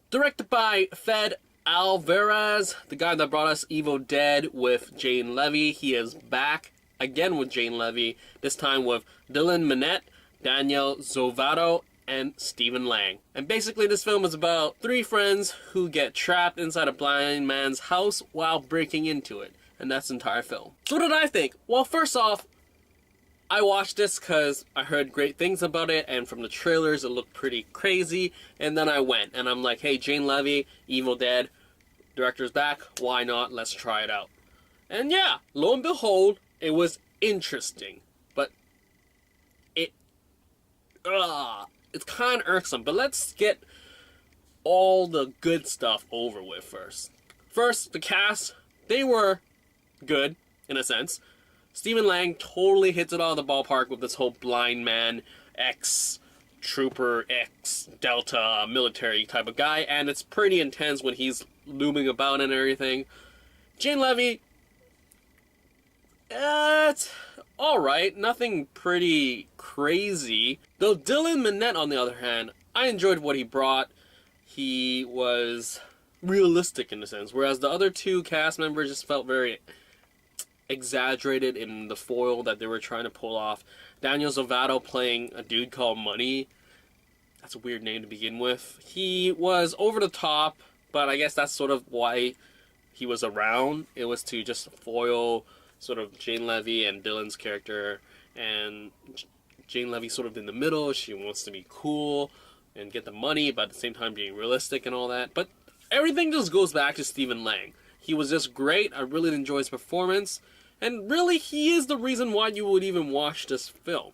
Directed by Fede Alvarez, the guy that brought us Evil Dead with Jane Levy. He is back again with Jane Levy, this time with Dylan Minnette, Daniel Zovatto, and Stephan Lang. And basically this film is about three friends who get trapped inside a blind man's house while breaking into it. And that's the entire film. So what did I think? Well, first off, I watched this because I heard great things about it, and from the trailers it looked pretty crazy, and then I went, and I'm like, hey, Jane Levy, Evil Dead, director's back, why not, let's try it out. And yeah, lo and behold, it was interesting, but it's kind of irksome, but let's get all the good stuff over with first. First, the cast, they were good, in a sense. Stephan Lang totally hits it out of the ballpark with this whole blind man, ex-trooper, ex-Delta military type of guy, and it's pretty intense when he's looming about and everything. Jane Levy, it's alright, nothing pretty crazy. Though Dylan Minnette, on the other hand, I enjoyed what he brought. He was realistic in a sense, whereas the other two cast members just felt very exaggerated in the foil that they were trying to pull off. Daniel Zovatto playing a dude called Money. That's a weird name to begin with. He was over the top, but I guess that's sort of why he was around. It was to just foil sort of Jane Levy and Dylan's character, and Jane Levy sort of in the middle. She wants to be cool and get the money, but at the same time being realistic and all that. But everything just goes back to Stephan Lang. He was just great. I really enjoyed his performance. And really, he is the reason why you would even watch this film.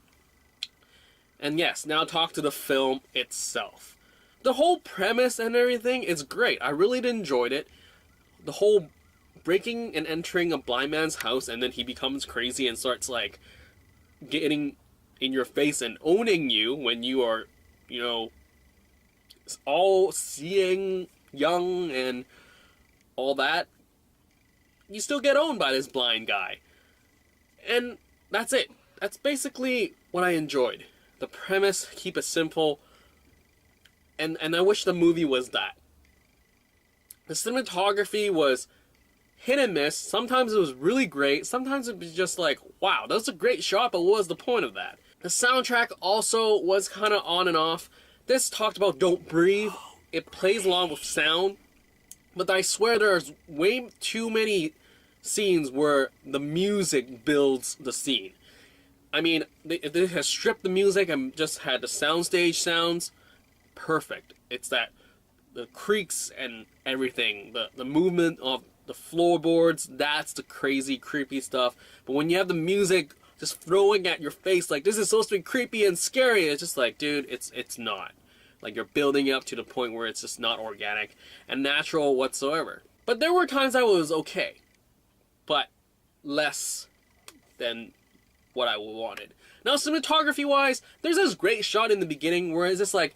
And yes, now talk to the film itself. The whole premise and everything is great. I really enjoyed it. The whole breaking and entering a blind man's house, and then he becomes crazy and starts like getting in your face and owning you when you are, you know, all seeing, young and all that. You still get owned by this blind guy. And that's it. That's basically what I enjoyed. The premise, keep it simple. And I wish the movie was that. The cinematography was hit and miss. Sometimes it was really great. Sometimes it was just like, wow, that was a great shot, but what was the point of that? The soundtrack also was kind of on and off. This talked about Don't Breathe. It plays along with sound. But I swear there's way too many scenes where the music builds the scene. I mean, they have stripped the music and just had the soundstage sounds. Perfect. It's that, the creaks and everything, the movement of the floorboards, that's the crazy, creepy stuff. But when you have the music just throwing at your face like, this is supposed to be creepy and scary, it's just like, dude, it's not. Like, you're building up to the point where it's just not organic and natural whatsoever. But there were times I was okay, but less than what I wanted. Now, cinematography-wise, there's this great shot in the beginning where it's just like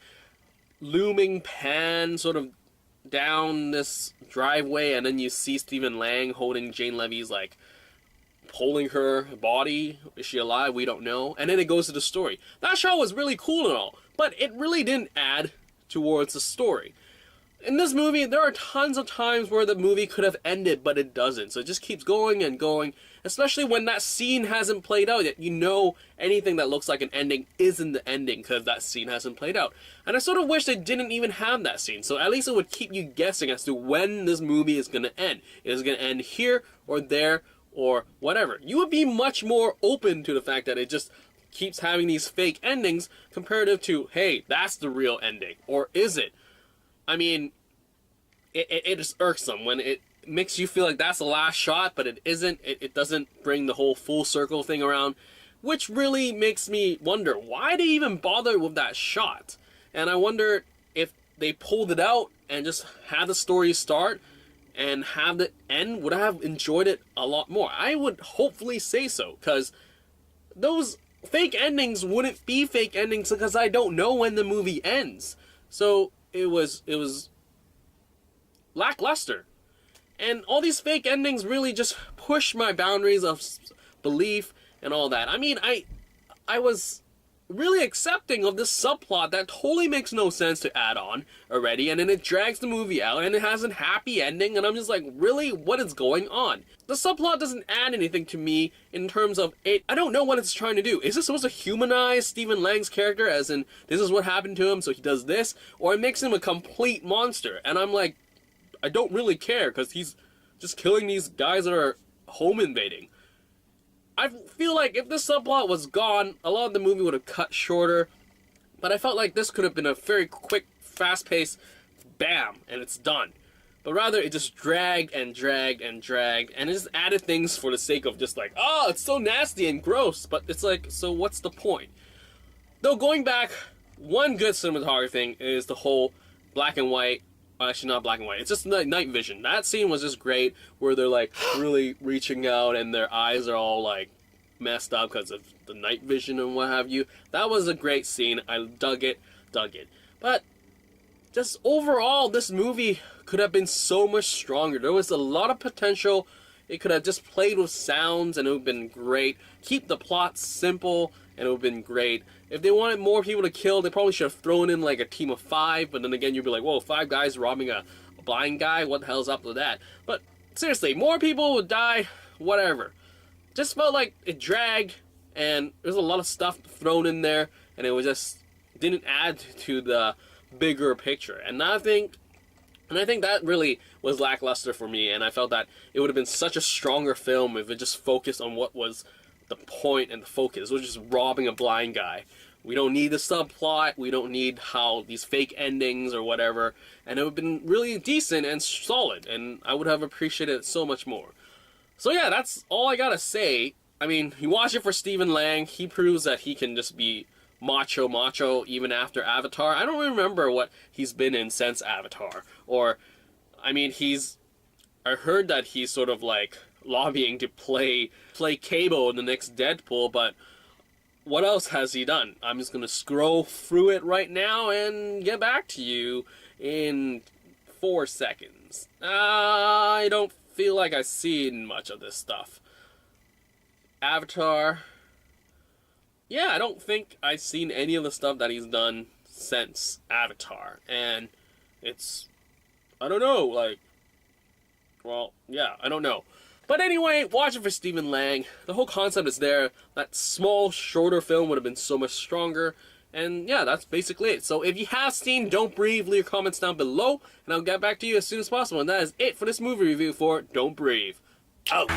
looming pan sort of down this driveway, and then you see Stephan Lang holding Jane Levy's, like, holding her body. Is she alive? We don't know. And then it goes to the story. That shot was really cool and all, but it really didn't add towards the story. In this movie, there are tons of times where the movie could have ended, but it doesn't. So it just keeps going and going, especially when that scene hasn't played out yet. You know anything that looks like an ending isn't the ending because that scene hasn't played out. And I sort of wish they didn't even have that scene, so at least it would keep you guessing as to when this movie is going to end. Is it going to end here or there or whatever? You would be much more open to the fact that it just keeps having these fake endings comparative to, hey, that's the real ending. Or is it? I mean, it is irksome when it makes you feel like that's the last shot, but it isn't. It doesn't bring the whole full circle thing around, which really makes me wonder, why they even bother with that shot? And I wonder if they pulled it out and just had the story start and have the end, would I have enjoyed it a lot more? I would hopefully say so, because those fake endings wouldn't be fake endings because I don't know when the movie ends. So it was lackluster. And all these fake endings really just push my boundaries of belief and all that. I mean, I was really accepting of this subplot that totally makes no sense to add on already, and then it drags the movie out, and it has a happy ending, and I'm just like, really? What is going on? The subplot doesn't add anything to me in terms of it. I don't know what it's trying to do. Is it supposed to humanize Stephan Lang's character, as in, this is what happened to him, so he does this? Or it makes him a complete monster? And I'm like, I don't really care, because he's just killing these guys that are home invading. I feel like if this subplot was gone, a lot of the movie would have cut shorter. But I felt like this could have been a very quick, fast-paced, bam, and it's done. But rather, it just dragged and dragged and dragged, and it just added things for the sake of just like, oh, it's so nasty and gross. But it's like, so what's the point? Though going back, one good cinematography thing is the whole black and white. Actually, not black and white. It's just night vision. That scene was just great, where they're like really reaching out and their eyes are all like messed up because of the night vision and what have you. That was a great scene. I dug it. But just overall, this movie could have been so much stronger. There was a lot of potential. It could have just played with sounds and it would have been great. Keep the plot simple and it would have been great. If they wanted more people to kill, they probably should have thrown in like a team of 5, but then again you'd be like, whoa, 5 guys robbing a blind guy? What the hell's up with that? But seriously, more people would die, whatever. Just felt like it dragged, and there's a lot of stuff thrown in there, and it was just didn't add to the bigger picture. And I think that really was lackluster for me, and I felt that it would have been such a stronger film if it just focused on what was the point and the focus. It was just robbing a blind guy. We don't need the subplot. We don't need how these fake endings or whatever. And it would have been really decent and solid, and I would have appreciated it so much more. So yeah, that's all I gotta say. I mean, you watch it for Stephan Lang. He proves that he can just be macho even after Avatar. I don't remember what he's been in since Avatar. Or, I mean, I heard that he's sort of like lobbying to play Cable in the next Deadpool, but what else has he done? I'm just gonna scroll through it right now and get back to you in 4 seconds. I don't feel like I've seen much of this stuff. Avatar. Yeah, I don't think I've seen any of the stuff that he's done since Avatar. And it's, I don't know, like, well, yeah, I don't know. But anyway, watch it for Stephan Lang. The whole concept is there. That small, shorter film would have been so much stronger. And yeah, that's basically it. So if you have seen Don't Breathe, leave your comments down below, and I'll get back to you as soon as possible. And that is it for this movie review for Don't Breathe. Out!